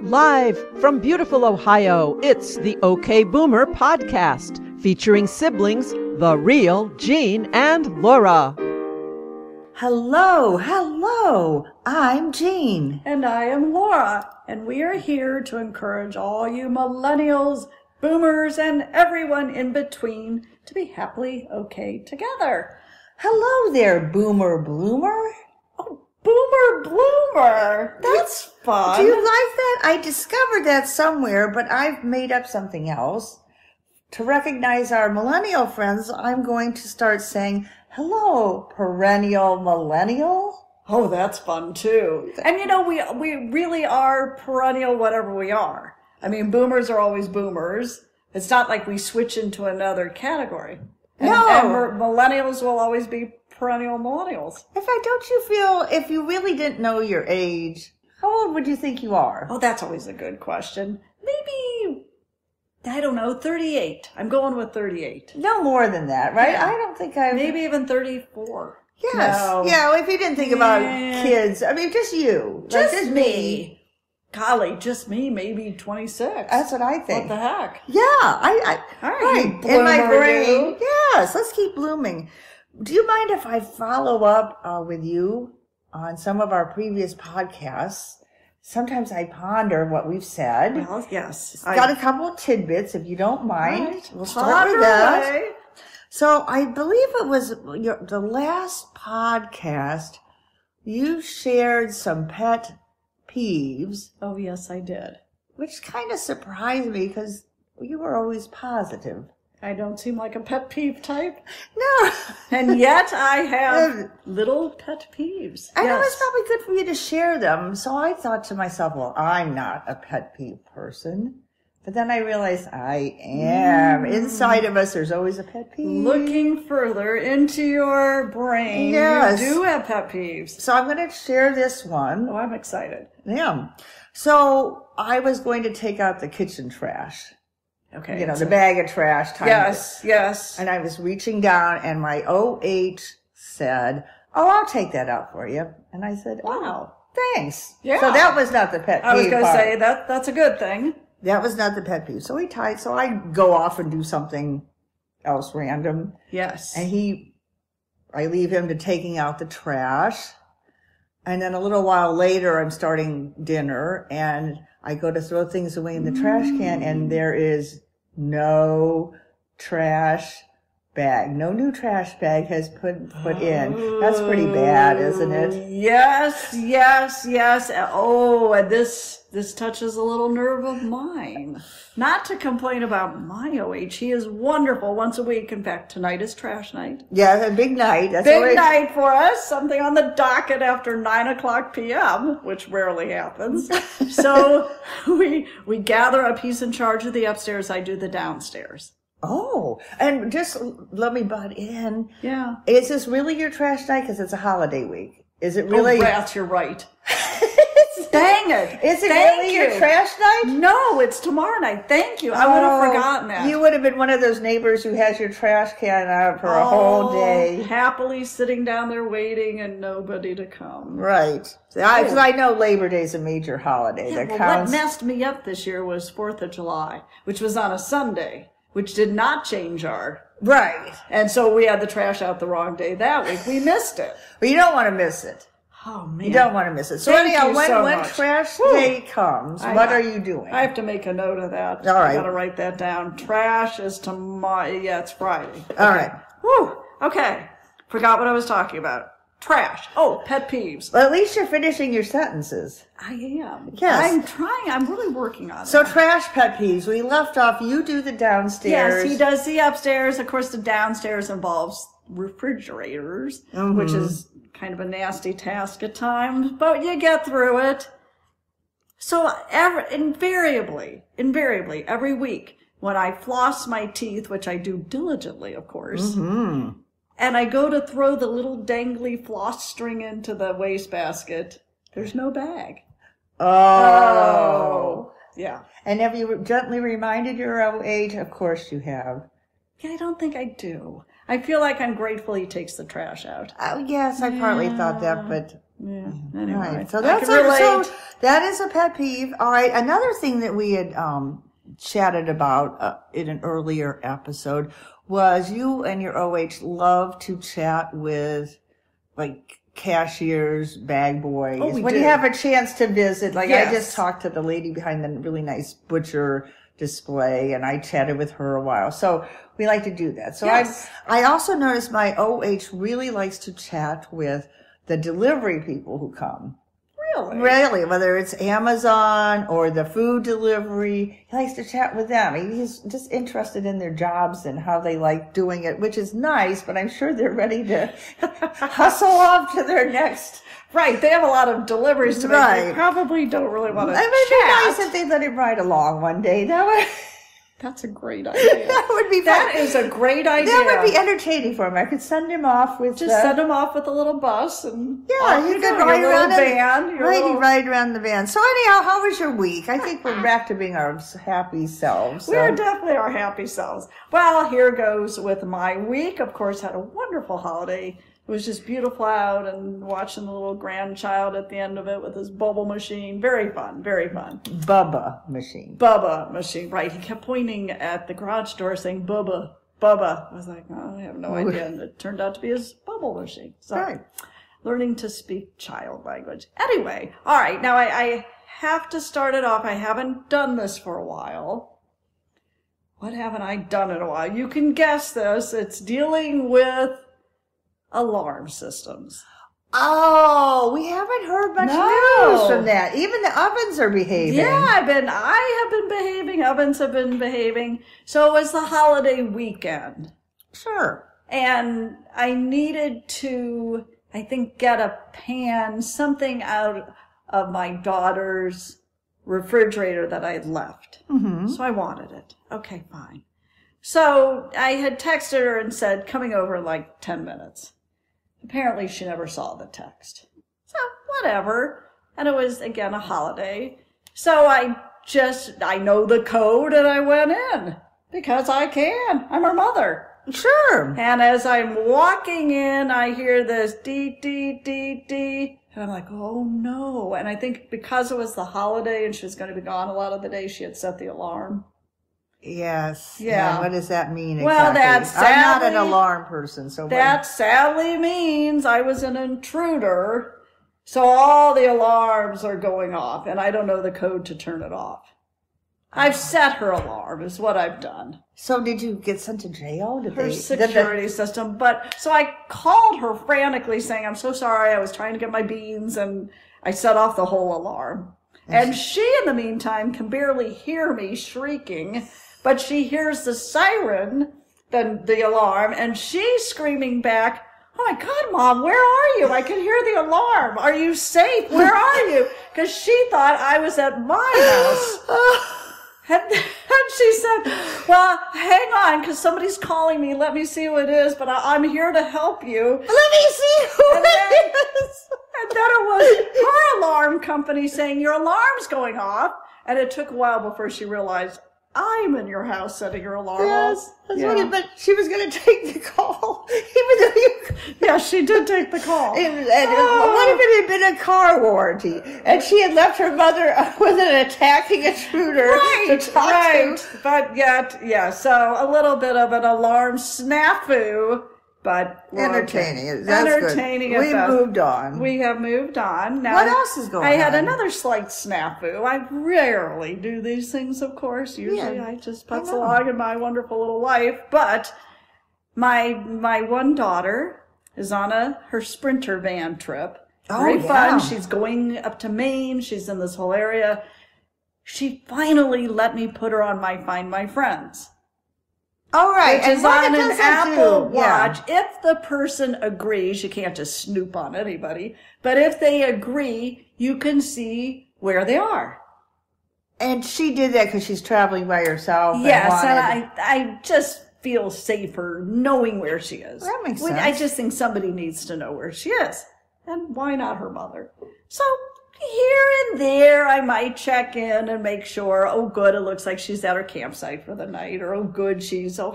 Live from beautiful Ohio, it's the OK Boomer podcast, featuring siblings, the real Jean and Laura. Hello, I'm Jean. And I am Laura, and we are here to encourage all you millennials, boomers, and everyone in between to be happily okay together. Hello there, Boomer Bloomer. Oh, Boomer Bloomer! That's fun. Do you like that? I discovered that somewhere, but I've made up something else. To recognize our millennial friends, I'm going to start saying, hello, perennial millennial. Oh, that's fun too. And you know, we really are perennial whatever we are. I mean, boomers are always boomers. It's not like we switch into another category. And millennials will always be perennial millennials. In fact, don't you feel, if you really didn't know your age, how old would you think you are? Oh, that's always a good question. Maybe, I don't know, 38. I'm going with 38. No more than that, right? Yeah. I don't think I... Maybe even 34. Yes. No. Yeah, well, if you didn't think about kids, I mean, just you. Just me. Golly, just me, maybe 26. That's what I think. What the heck? Yeah, I All right, in my bloomer, brain. you. Yes, let's keep blooming. Do you mind if I follow up with you on some of our previous podcasts? Sometimes I ponder what we've said. Well, yes. Got a couple of tidbits, if you don't mind. Right. We'll start with that. Away. So I believe it was the last podcast you shared some pet peeves. Oh, yes, I did. Which kind of surprised me because you were always positive. I don't seem like a pet peeve type. No. And yet I have little pet peeves. I know it's probably good for you to share them. So I thought to myself, well, I'm not a pet peeve person. But then I realized I am. Inside of us, there's always a pet peeve. Looking further into your brain, yes. You do have pet peeves. So I'm going to share this one. Oh, I'm excited. Yeah. So I was going to take out the kitchen trash. Okay. You know, the bag of trash. Yes. And I was reaching down and my OH said, oh, I'll take that out for you. And I said, wow, thanks. Yeah. So that was not the pet peeve. I was going to say that's a good thing. That was not the pet peeve. So I go off and do something else random. Yes. And I leave him to taking out the trash. And then a little while later, I'm starting dinner and I go to throw things away in the trash can and there is no trash bag. No new trash bag has put in. That's pretty bad, isn't it? Yes. Oh, and this touches a little nerve of mine. Not to complain about my OH. He is wonderful once a week. In fact, tonight is trash night. Yeah, a big night. That's big night for us. Something on the docket after 9:00 p.m., which rarely happens. So we gather up. He's in charge of the upstairs. I do the downstairs. Oh, and just let me butt in. Yeah. Is this really your trash night? Because it's a holiday week. Is it really? Oh, Rats, you're right. Dang it. Is it really your trash night? No, it's tomorrow night. Thank you. I would have forgotten that. You would have been one of those neighbors who has your trash can out for a whole day. Happily sitting down there waiting and nobody to come. Right. Because I know Labor Day is a major holiday. What messed me up this year was 4th of July, which was on a Sunday, which did not change our... Right. And so we had the trash out the wrong day that week. We missed it. But you don't want to miss it. Oh, man. You don't want to miss it. So anyhow, when trash day comes, what are you doing? I have to make a note of that. All right. I got to write that down. Trash is tomorrow. Yeah, it's Friday. Okay. All right. Whew. Okay. Forgot what I was talking about. Trash. Oh, pet peeves. Well, at least you're finishing your sentences. I am. Yes. I'm trying. I'm really working on it. So trash pet peeves. We left off. You do the downstairs. Yes, he does the upstairs. Of course, the downstairs involves refrigerators, which is kind of a nasty task at times, but you get through it. So invariably, every week, when I floss my teeth, which I do diligently, of course, and I go to throw the little dangly floss string into the wastebasket, there's no bag. Oh. Yeah. And have you gently reminded your OH? Of course you have. Yeah, I don't think I do. I feel like I'm grateful he takes the trash out. Oh, yes, I partly thought that, but Yeah. Anyway, Right. So I that's can relate. so that is a pet peeve. All right. Another thing that we had chatted about in an earlier episode was you and your OH love to chat with like cashiers, bag boys. Oh, we when do. you have a chance to visit, like Yes. I just talked to the lady behind the really nice butcher display and I chatted with her a while. So we like to do that. So Yes. I also noticed my OH really likes to chat with the delivery people who come. Really? Really, whether it's Amazon or the food delivery, he likes to chat with them. He's just interested in their jobs and how they like doing it, which is nice, but I'm sure they're ready to hustle off to their next. Right. They have a lot of deliveries to make. Right. They probably don't really want to It would be nice if they let him ride along one day. That's a great idea. That would be fun. That is a great idea. That would be entertaining for him. I could send him off with Just send them off with a little bus and Yeah, off you you could go, ride your around little in- van. Your Right, little... you ride around the van. So anyhow, how was your week? I think we're back to being our happy selves. So. We're definitely our happy selves. Well, here goes with my week. Of course, had a wonderful holiday. It was just beautiful out and watching the little grandchild at the end of it with his bubble machine. Very fun, very fun. Bubba machine. Bubba machine, right. He kept pointing at the garage door saying, Bubba, Bubba. I was like, oh, I have no idea. And it turned out to be his bubble machine. So, Right. learning to speak child language. Anyway, all right. Now, I have to start it off. I haven't done this for a while. What haven't I done in a while? You can guess this. It's dealing with alarm systems. Oh, we haven't heard much No. news from that. Even the ovens are behaving. Yeah, I have been behaving. Ovens have been behaving. So it was the holiday weekend. Sure. And I needed to, I think, get a pan, something out of my daughter's refrigerator that I had left. Mm-hmm. So I wanted it. Okay, fine. So I had texted her and said, coming over in like 10 minutes. Apparently she never saw the text. So whatever. And it was, again, a holiday. So I know the code and I went in because I can. I'm her mother. Sure. And as I'm walking in, I hear this dee, dee, dee, dee. And I'm like, oh no. And I think because it was the holiday and she was going to be gone a lot of the day, she had set the alarm. Yes. Yeah. And what does that mean Well, exactly? that's I'm not an sadly- alarm person, so That sadly means I was an intruder. So all the alarms are going off and I don't know the code to turn it off. I've set her alarm is what I've done. So did you get sent to jail? Did Her they, security system. But so I called her frantically saying, I'm so sorry. I was trying to get my beans and I set off the whole alarm. And she, in the meantime, can barely hear me shrieking, but she hears the siren, the alarm, and she's screaming back, oh my God, Mom, where are you? I can hear the alarm. Are you safe? Where are you? Because she thought I was at my house. And then she said, well, hang on, because somebody's calling me. Let me see who it is, but I'm here to help you. Let me see who And then- it is. And then it was her alarm company saying, your alarm's going off. And it took a while before she realized, I'm in your house setting your alarm Yes, off. that's Yeah. what but she was going to take the call, even though you. Yeah, she did take the call. And what if it had been a car warranty, and she had left her mother with an attacking intruder to talk to? But yet, yeah, so a little bit of an alarm snafu, but we're Entertaining. okay. That's Entertaining. good. at We've best. moved on. We have moved on. Now, What else is going I had on? another slight snafu. I rarely do these things, of course. Usually Yeah, I just I putz know. along in my wonderful little life. But my one daughter is on her Sprinter van trip. Oh, Very yeah. fun. She's going up to Maine. She's in this whole area. She finally let me put her on my Find My Friends. All right. Which is what on an does that Apple do? Yeah. Watch. If the person agrees, you can't just snoop on anybody, but if they agree, you can see where they are. And she did that because she's traveling by herself. Yes, and and I just feel safer knowing where she is. That makes I sense. just think somebody needs to know where she is. And why not her mother? So here and there, I might check in and make sure, oh, good, it looks like she's at her campsite for the night. Or, oh, good,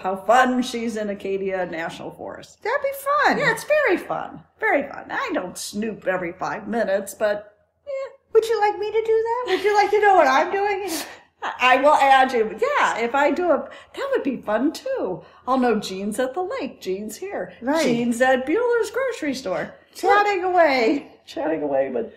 how fun she's in Acadia National Forest. That'd be fun. Yeah, it's very fun. Very fun. I don't snoop every 5 minutes, but Would you like me to do that? Would you like to know what I'm doing? I will add you. Yeah, if I do that would be fun too. I'll know Jean's at the lake, Jean's here. Right. Jean's at Bueller's grocery store. Chatting away with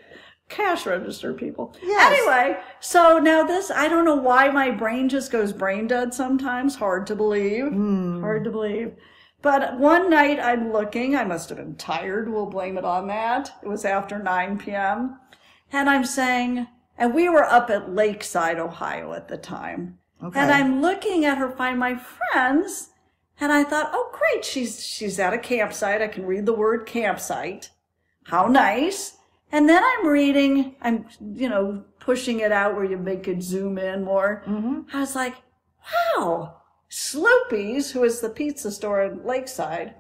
cash register people. Yes. Anyway, so now I don't know why my brain just goes brain dead sometimes. Hard to believe. Hard to believe. But one night I'm looking, I must have been tired. We'll blame it on that. It was after 9 p.m. And I'm saying, and we were up at Lakeside, Ohio at the time. Okay. And I'm looking at her find my friends. And I thought, oh, great. She's at a campsite. I can read the word campsite. How nice. And then I'm pushing it out where you make it zoom in more. Mm-hmm. I was like, wow, Sloopy's, who is the pizza store in Lakeside,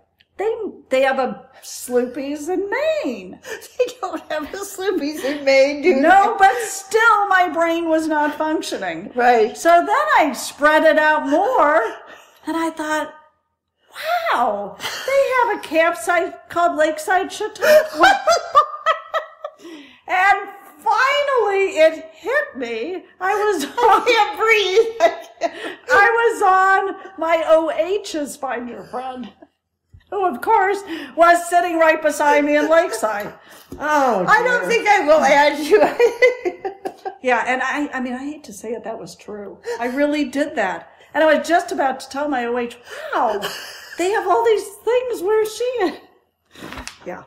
they have a Sloopy's in Maine. They don't have a Sloopy's in Maine, do they? No, but still my brain was not functioning. Right. So then I spread it out more, and I thought, wow, they have a campsite called Lakeside Chateau. And finally it hit me. I was on my OH's Find Your Friend, who of course was sitting right beside me in Lakeside. Oh, dear. I don't think I will add you. Yeah, and I mean, I hate to say it, that was true. I really did that. And I was just about to tell my OH, wow, they have all these things, where's she is? Yeah.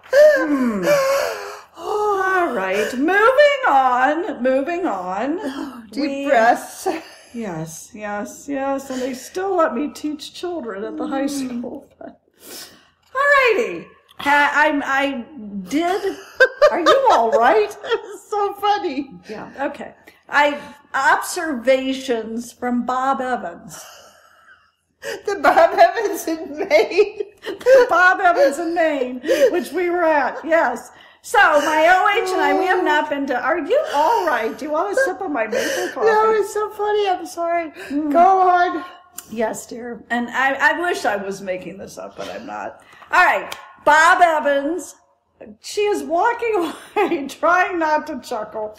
All right, moving on. Deep breaths. Yes, and they still let me teach children at the high school. All righty. I did. Are you all right? It's so funny. Yeah, okay. Observations from Bob Evans. The Bob Evans in Maine. The Bob Evans in Maine, which we were at, yes. So, my OH and I, we have not been to, are you all right? Do you want a sip of my maple coffee? No, it's so funny. I'm sorry. Go on. Yes, dear. And I wish I was making this up, but I'm not. All right. Bob Evans. She is walking away, trying not to chuckle.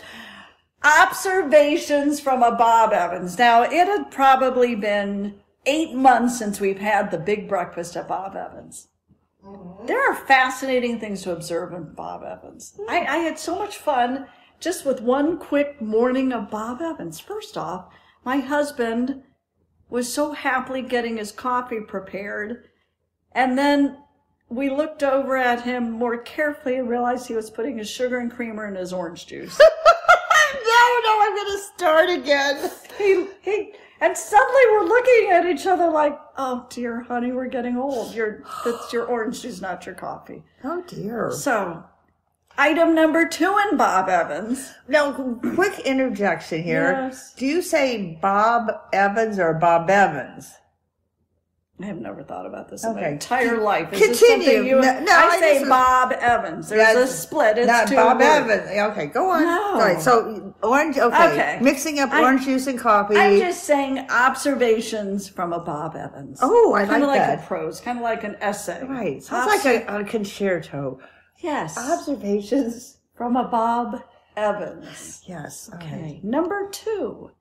Observations from a Bob Evans. Now, it had probably been 8 months since we've had the big breakfast at Bob Evans. There are fascinating things to observe in Bob Evans. I had so much fun just with one quick morning of Bob Evans. First off, my husband was so happily getting his coffee prepared, and then we looked over at him more carefully and realized he was putting his sugar and creamer in his orange juice. No, I'm going to start again. And suddenly we're looking at each other like, oh dear, honey, we're getting old. That's your orange juice, not your coffee. Oh dear. So, item number 2 in Bob Evans. Now, quick interjection here. Yes. Do you say Bob Evans or Bob Evans? I have never thought about this in my Okay. entire life. Is Continue. This something you? No, I say just- Bob Evans. There's a split. It's not 2 Bob words. Evans. Okay, go on. No. All right, so orange. Okay. Okay. Mixing up orange juice and coffee. I'm just saying observations from a Bob Evans. Oh, I kind of like like that. a prose, kind of like an essay. Right. Sounds like a concerto. Yes. Observations. From a Bob Evans. Yes. Okay. Number 2.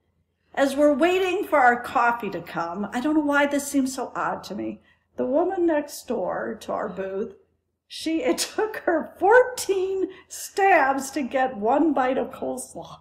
As we're waiting for our coffee to come, I don't know why this seems so odd to me. The woman next door to our booth, it took her 14 stabs to get 1 bite of coleslaw.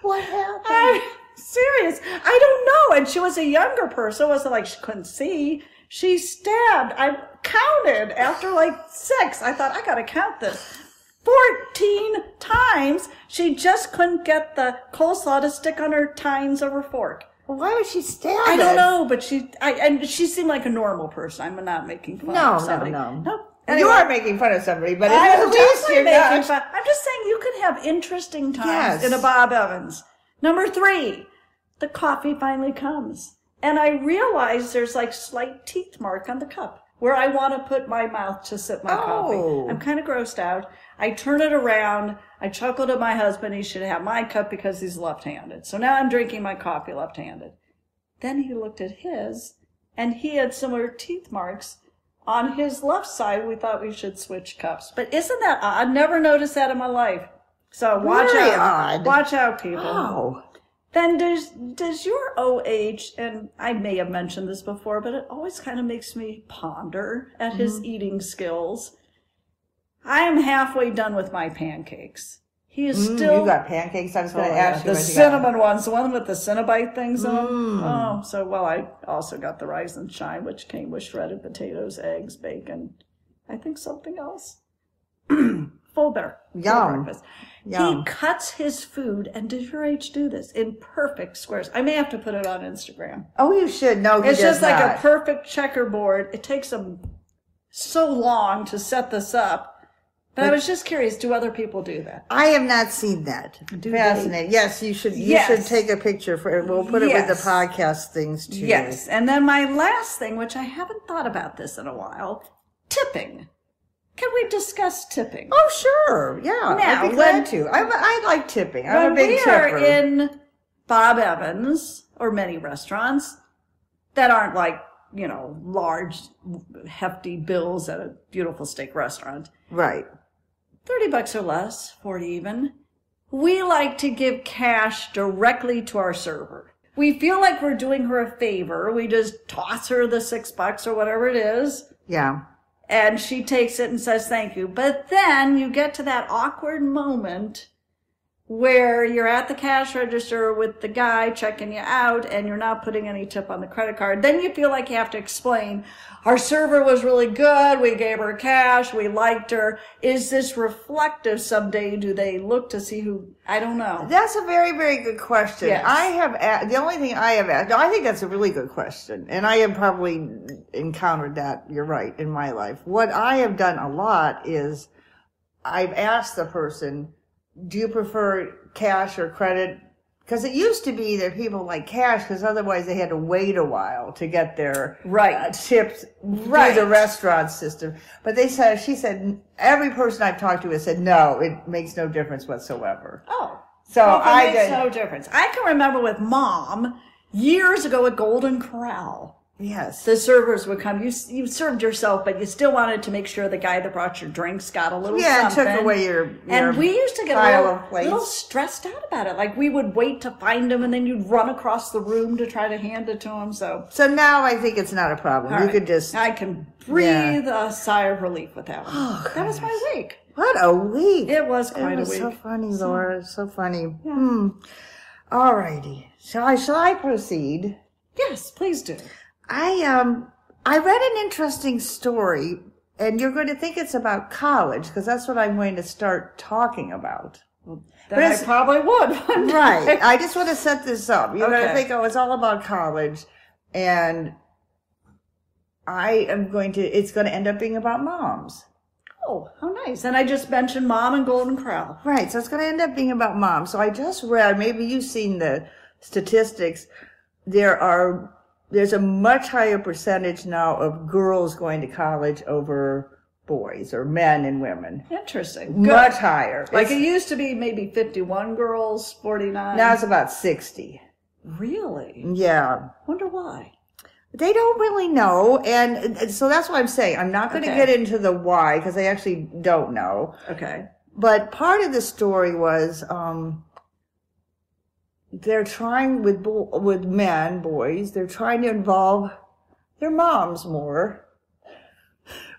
What happened? I'm serious. I don't know. And she was a younger person. It wasn't like she couldn't see. She stabbed. I counted after like 6. I thought, I got to count this. 14 times. She just couldn't get the coleslaw to stick on her tines of her fork. Well, why would she stab I don't it? know, but she seemed like a normal person. I'm not making fun of somebody. No. Nope. You Anyway, are making fun of somebody, but I'm at least definitely you're making not. fun. I'm just saying you could have interesting times Yes. in a Bob Evans. Number 3, the coffee finally comes. And I realize there's like slight teeth mark on the cup. where I want to put my mouth to sip my coffee. I'm kind of grossed out. I turn it around. I chuckle to my husband. He should have my cup because he's left-handed. So now I'm drinking my coffee left-handed. Then he looked at his, and he had similar teeth marks on his left side. We thought we should switch cups. But isn't that odd? Never noticed that in my life. So watch out. Odd. Watch out, people. Oh. Then does your OH, and I may have mentioned this before, but it always kind of makes me ponder at his eating skills. I am halfway done with my pancakes. He is still... You got pancakes? I was going to ask you. The cinnamon ones, the one with the Cinnabite things in them. Oh, so, well, I also got the Rise and Shine, which came with shredded potatoes, eggs, bacon, I think something else. Full bear. Yum. Breakfast. Yum. He cuts his food, and does your H do this, in perfect squares. I may have to put it on Instagram. Oh, you should. No, he It's does just like not. a perfect checkerboard. It takes him so long to set this up. But I was just curious, do other people do that? I have not seen that. Fascinating. Yes, you should. You should take a picture for it. We'll put it with the podcast things too. Yes. And then my last thing, which I haven't thought about this in a while, tipping. Can we discuss tipping? Oh, sure. Yeah. Now, I'd be glad to. I like tipping. I'm when a big we tipper. are in Bob Evans or many restaurants that aren't like, you know, large, hefty bills at a beautiful steak restaurant. Right. $30 or less, 40 even. We like to give cash directly to our server. We feel like we're doing her a favor. We just toss her the $6 or whatever it is. Yeah. And she takes it and says thank you. But then you get to that awkward moment where you're at the cash register with the guy checking you out and you're not putting any tip on the credit card. Then you feel like you have to explain, our server was really good, we gave her cash, we liked her. Is this reflective someday? Do they look to see who? I don't know. That's a very, very good question. Yes. I have, the only thing I have asked, no, I think that's a really good question. And I have probably encountered that, you're right, in my life. What I have done a lot is I've asked the person, do you prefer cash or credit? Because it used to be that people like cash because otherwise they had to wait a while to get their tips through the restaurant system. But she said, every person I've talked to has said, no, it makes no difference whatsoever. Oh. So it makes no difference. I can remember with Mom years ago at Golden Corral. Yes. The servers would come. You served yourself, but you still wanted to make sure the guy that brought your drinks got a little something. Took away your and we used to get a little stressed out about it. Like we would wait to find him, and then you'd run across the room to try to hand it to him. So now I think it's not a problem. You could just... I can breathe a sigh of relief with that one. Oh, that was my week. What a week. It was quite a week. So funny, Laura. So funny. Yeah. All righty. Shall I proceed? Yes, please do. I read an interesting story, and you're going to think it's about college, because that's what I'm going to start talking about. Then I probably would. Right. I just want to set this up. You're going to think, it's all about college, and it's going to end up being about moms. Oh, how nice. And I just mentioned Mom and Golden Corral. Right. So it's going to end up being about moms. So I just read, maybe you've seen the statistics, there's a much higher percentage now of girls going to college over boys, or men and women. Interesting. Much higher. Like it used to be maybe 51 girls, 49. Now it's about 60. Really? Yeah. Wonder why. They don't really know, and so that's what I'm saying. I'm not going to get into the why, because I actually don't know. Okay. But part of the story was... they're trying with boys, they're trying to involve their moms more,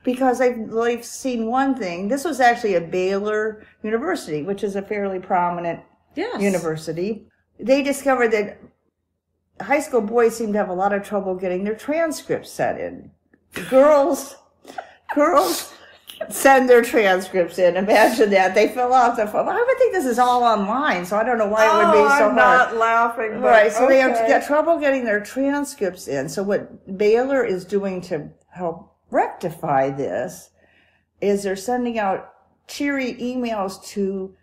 because they've seen one thing. This was actually at Baylor University, which is a fairly prominent university. They discovered that high school boys seem to have a lot of trouble getting their transcripts sent in. Girls send their transcripts in. Imagine that. They fill out the form. I would think this is all online, so I don't know why it would be so hard. I'm not laughing. Right, so they have to get trouble getting their transcripts in. So what Baylor is doing to help rectify this is they're sending out cheery emails to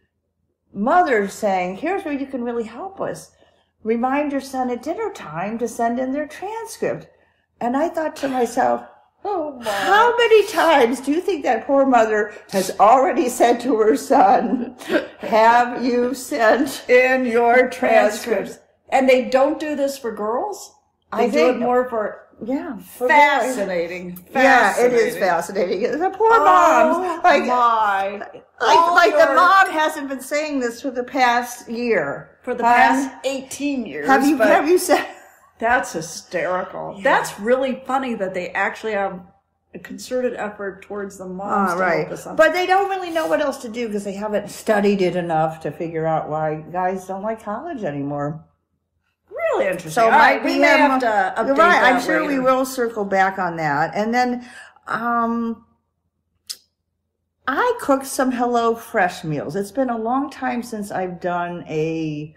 mothers saying, here's where you can really help us. Remind your son at dinner time to send in their transcript. And I thought to myself, Oh my. How many times do you think that poor mother has already said to her son, have you sent in your transcripts? And they don't do this for girls? They do it more for... Yeah. Fascinating. Yeah, it is fascinating. The poor moms. Like the mom hasn't been saying this for the past year. For the past 18 years. Have you said... That's hysterical. Yeah. That's really funny that they actually have a concerted effort towards the moms to help us. But they don't really know what else to do because they haven't studied it enough to figure out why guys don't like college anymore. Really interesting. So we may have to update that I'm sure later. we will circle back on that. And then I cooked some HelloFresh meals. It's been a long time since I've done a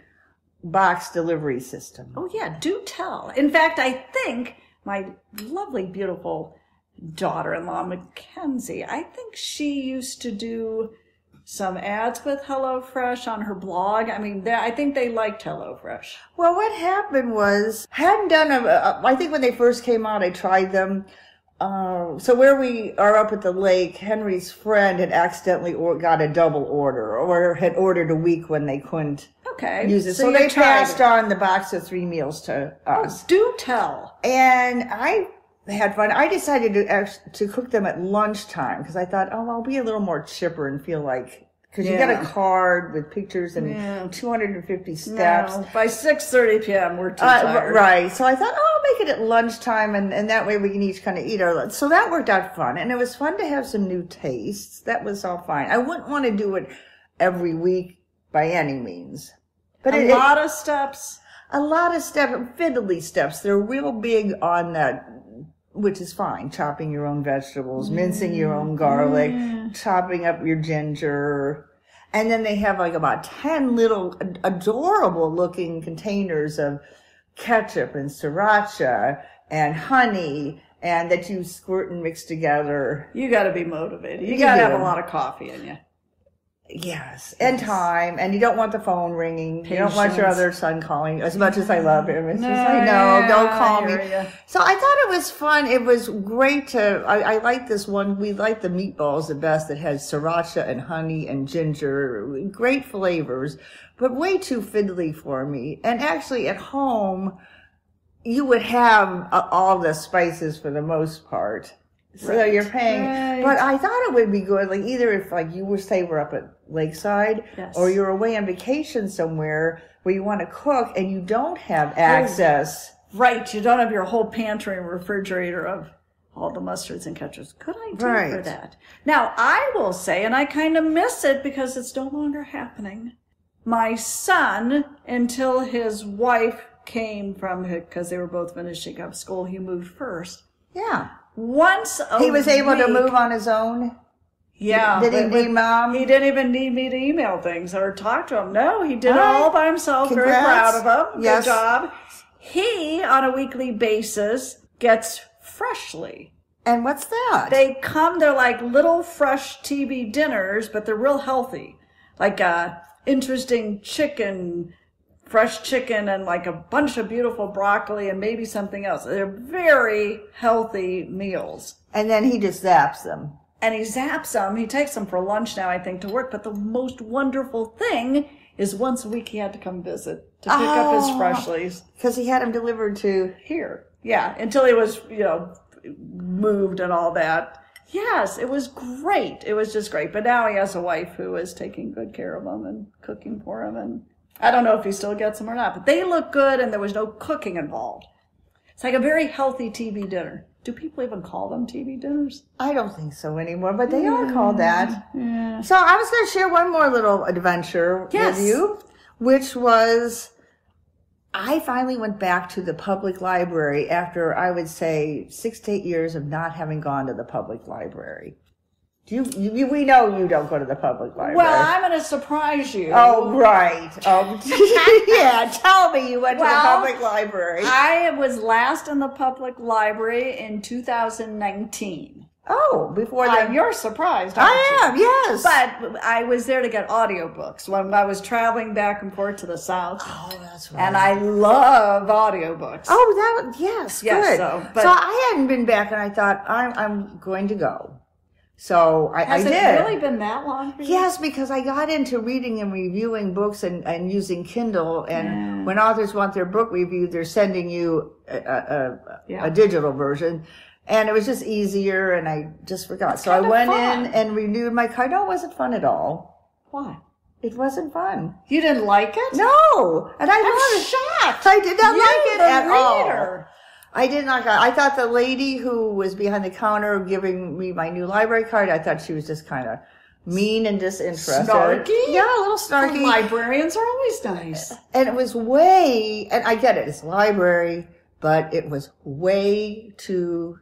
box delivery system. Oh, yeah, do tell. In fact, I think my lovely, beautiful daughter-in-law, Mackenzie, I think she used to do some ads with HelloFresh on her blog. I mean, I think they liked HelloFresh. Well, what happened was, hadn't done I think when they first came out, I tried them. So where we are up at the lake, Henry's friend had accidentally got a double order or had ordered a week when they couldn't use it. So they passed on the box of 3 meals to us. Oh, do tell. And I had fun. I decided to cook them at lunchtime because I thought, I'll be a little more chipper and feel like, because you got a card with pictures and 250 steps. No, by 6:30 p.m. we're too tired. Right. So I thought, I'll make it at lunchtime and that way we can each kind of eat our lunch. So that worked out fun. And it was fun to have some new tastes. That was all fine. I wouldn't want to do it every week by any means. But a lot of steps. A lot of steps, fiddly steps. They're real big on that, which is fine. Chopping your own vegetables, mincing your own garlic, chopping up your ginger. And then they have like about 10 little adorable looking containers of ketchup and sriracha and honey and that you squirt and mix together. You got to be motivated. You got to have a lot of coffee in you. Yes, and time, and you don't want the phone ringing. Patience. You don't want your other son calling. As much as I love him, it's just like, no, don't call me. So I thought it was fun. It was great to. I like this one. We like the meatballs the best. That has sriracha and honey and ginger, great flavors, but way too fiddly for me. And actually, at home, you would have all the spices for the most part. So you're paying, but I thought it would be good, like either if like you were, say we're up at Lakeside, or you're away on vacation somewhere where you want to cook and you don't have access. Right, you don't have your whole pantry and refrigerator of all the mustards and ketchups. Good idea for that. Now, I will say, and I kind of miss it because it's no longer happening. My son, until his wife came from, because they were both finishing up school, he moved first. Yeah. Once a week. He was able to move on his own? Yeah. Did he need mom? He didn't even need me to email things or talk to him. No, he did it all by himself. Congrats. Very proud of him. Yes. Good job. He, on a weekly basis, gets Freshly. And what's that? They're like little fresh TV dinners, but they're real healthy. Like interesting chicken, fresh chicken, and like a bunch of beautiful broccoli and maybe something else. They're very healthy meals. And then he just zaps them. And he zaps them. He takes them for lunch now, I think, to work. But the most wonderful thing is once a week he had to come visit to pick up his Freshlies. Because he had them delivered to here. Yeah, until he was, moved and all that. Yes, it was great. It was just great. But now he has a wife who is taking good care of him and cooking for him. And I don't know if he still gets them or not. But they look good and there was no cooking involved. It's like a very healthy TV dinner. Do people even call them TV dinners? I don't think so anymore, but they are called that. Yeah. So I was going to share one more little adventure with you, which was I finally went back to the public library after, I would say, 6 to 8 years of not having gone to the public library. We know you don't go to the public library. Well, I'm going to surprise you. Oh, right. Yeah, tell me you went to the public library. I was last in the public library in 2019. Oh, before that. You're surprised, I aren't you? am, yes. But I was there to get audiobooks when I was traveling back and forth to the South. Oh, that's right. And I love audiobooks. Oh, yes, Yes, good. so I hadn't been back, and I thought, I'm going to go. So I did. Has it really been that long for you? Yes, because I got into reading and reviewing books and using Kindle. And when authors want their book reviewed, they're sending you a digital version. And it was just easier, and I just forgot. So I went in and renewed my card. No, it wasn't fun at all. Why? It wasn't fun. You didn't like it? No. And I'm shocked. I did not like it at all. I did not. I thought the lady who was behind the counter giving me my new library card, I thought she was just kind of mean and disinterested. Snarky? Yeah, a little snarky. Well, librarians are always nice. And it was and I get it, it's a library, but it was way too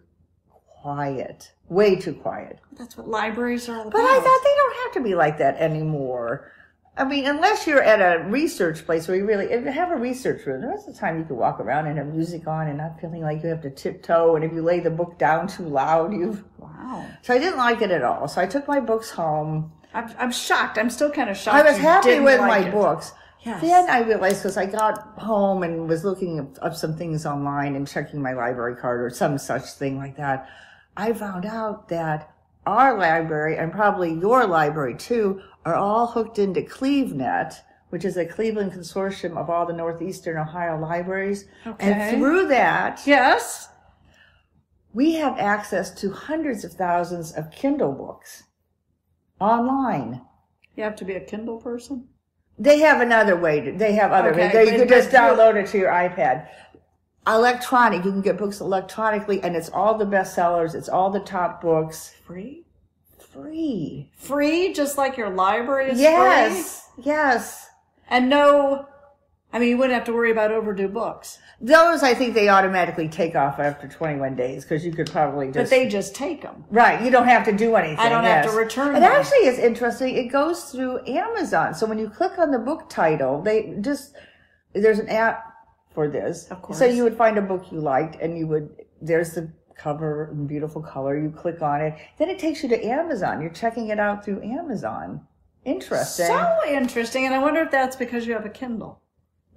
quiet. Way too quiet. That's what libraries are all about. But I thought they don't have to be like that anymore. I mean, unless you're at a research place where if you have a research room, the rest of the time you can walk around and have music on and not feeling like you have to tiptoe. And if you lay the book down too loud, Wow. So I didn't like it at all. So I took my books home. I'm shocked. I'm still kind of shocked. I was happy with my it. books. Yes. Then I realized, because I got home and was looking up some things online and checking my library card or some such thing like that, I found out that our library, and probably your library too, are all hooked into CleveNet, which is a Cleveland consortium of all the Northeastern Ohio libraries. Okay. And through that, Yes. we have access to hundreds of thousands of Kindle books online. You have to be a Kindle person? They have another way. They have other ways. You could just download it to your iPad. Electronic. You can get books electronically, and it's all the bestsellers. It's all the top books. Free? Free. Free, just like your library is free? Yes. And you wouldn't have to worry about overdue books. Those, I think they automatically take off after 21 days, because you could probably just... But they just take them. Right. You don't have to do anything. I don't have to return them. It actually is interesting. It goes through Amazon. So when you click on the book title, there's an app for this. Of course. So you would find a book you liked, and there's the cover in beautiful color. You click on it. Then it takes you to Amazon. You're checking it out through Amazon. Interesting. So interesting. And I wonder if that's because you have a Kindle.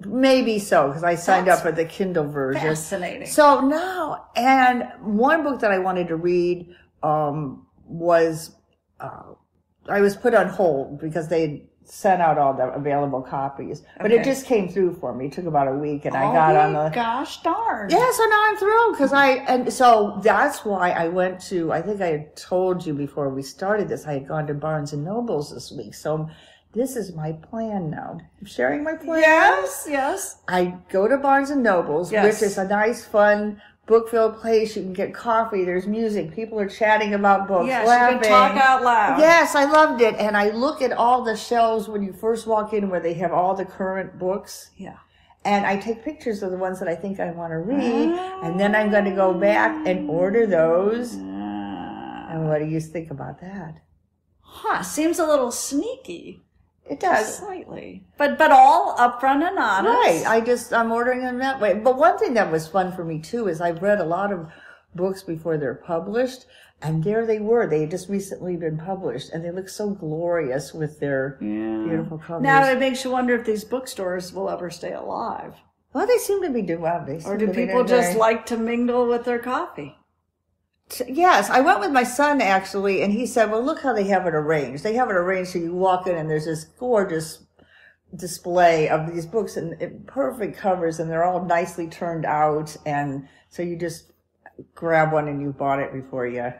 Maybe so, because I signed up for the Kindle version. Fascinating. So now, and one book that I wanted to read was, I was put on hold because they sent out all the available copies. But it just came through for me. It took about a week, and I got on the... gosh darn. Yeah, so now I'm thrilled, and so that's why I went to, I think I had told you before we started this, I had gone to Barnes & Noble's this week. So this is my plan now. I'm sharing my plan. Yes. I go to Barnes & Noble's, which is a nice, fun, book-filled place. You can get coffee. There's music. People are chatting about books, laughing. You can talk out loud. Yes, I loved it. And I look at all the shelves when you first walk in where they have all the current books. Yeah. And I take pictures of the ones that I think I want to read. And then I'm going to go back and order those. And what do you think about that? Seems a little sneaky. It does. Slightly. But all upfront and honest. Right. I'm ordering them that way. But one thing that was fun for me too is I've read a lot of books before they're published, and there they were. They had just recently been published, and they look so glorious with their beautiful covers. Now it makes you wonder if these bookstores will ever stay alive. Well, they seem to be doing well. Or do people just like to mingle with their coffee? Yes, I went with my son actually, and he said, well, look how they have it arranged. They have it arranged so you walk in and there's this gorgeous display of these books in perfect covers, and they're all nicely turned out. And so you just grab one and you bought it before you...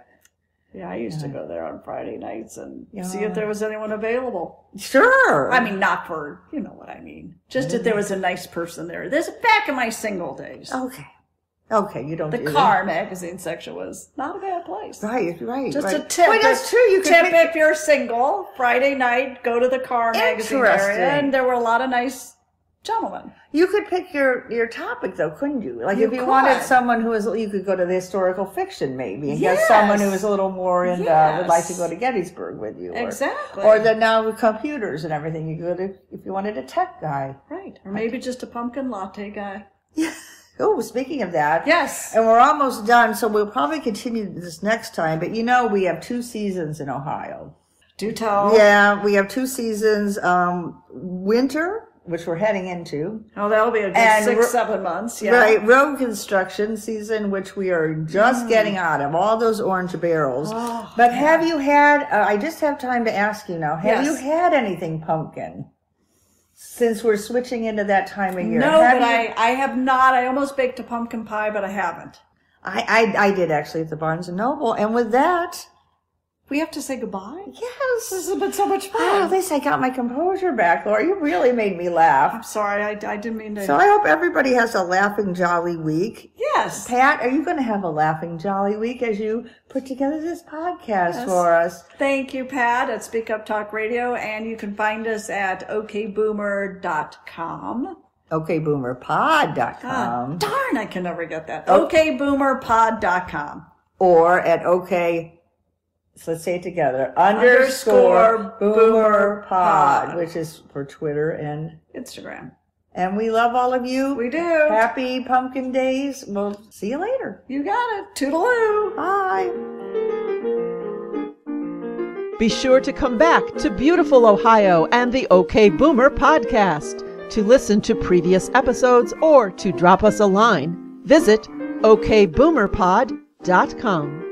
Yeah, I used to go there on Friday nights and see if there was anyone available. Sure. I mean, not for, you know what I mean. Just if there was a nice person there. This is back in my single days. Okay, you don't The do car magazine section was not a bad place. Right. Just a tip. Well, that's true. You tip if you're single. Friday night, go to the car magazine area. And there were a lot of nice gentlemen. You could pick your topic, though, couldn't you? Like, if you wanted someone who was, you could go to the historical fiction, maybe, and get someone who was a little more into, would like to go to Gettysburg with you. Exactly. Or the now with computers and everything, you go to, if you wanted a tech guy. Right. Or maybe just a pumpkin latte guy. Oh, speaking of that. Yes. And we're almost done, so we'll probably continue this next time. But we have 2 seasons in Ohio. Do tell. Yeah, we have 2 seasons. Winter, which we're heading into. Oh, that'll be a good And 6-7 months. Yeah. Right, road construction season, which we are just getting out of, all those orange barrels. Oh, but have you had, I just have time to ask you now, have Yes. you had anything pumpkin? Since we're switching into that time of year. No, but I have not. I almost baked a pumpkin pie, but I haven't. I did actually at the Barnes & Noble. And with that, We have to say goodbye? yes. This has been so much Oh, fun. at least I got my composure back, Laura. You really made me laugh. I'm sorry, I didn't mean to. So I hope everybody has a laughing, jolly week. Yes. Pat, are you going to have a laughing, jolly week as you put together this podcast Yes. for us? Thank you, Pat, at Speak Up Talk Radio, and you can find us at okboomer.com. okboomerpod.com Darn, I can never get that. okboomerpod.com. or at so let's say it together, _ boomer pod, which is for Twitter and Instagram. we love all of you. We do. Happy pumpkin days. We'll see you later. You got it. Toodaloo. Bye. Be sure to come back to beautiful Ohio and the OK Boomer podcast. To listen to previous episodes or to drop us a line, visit okboomerpod.com.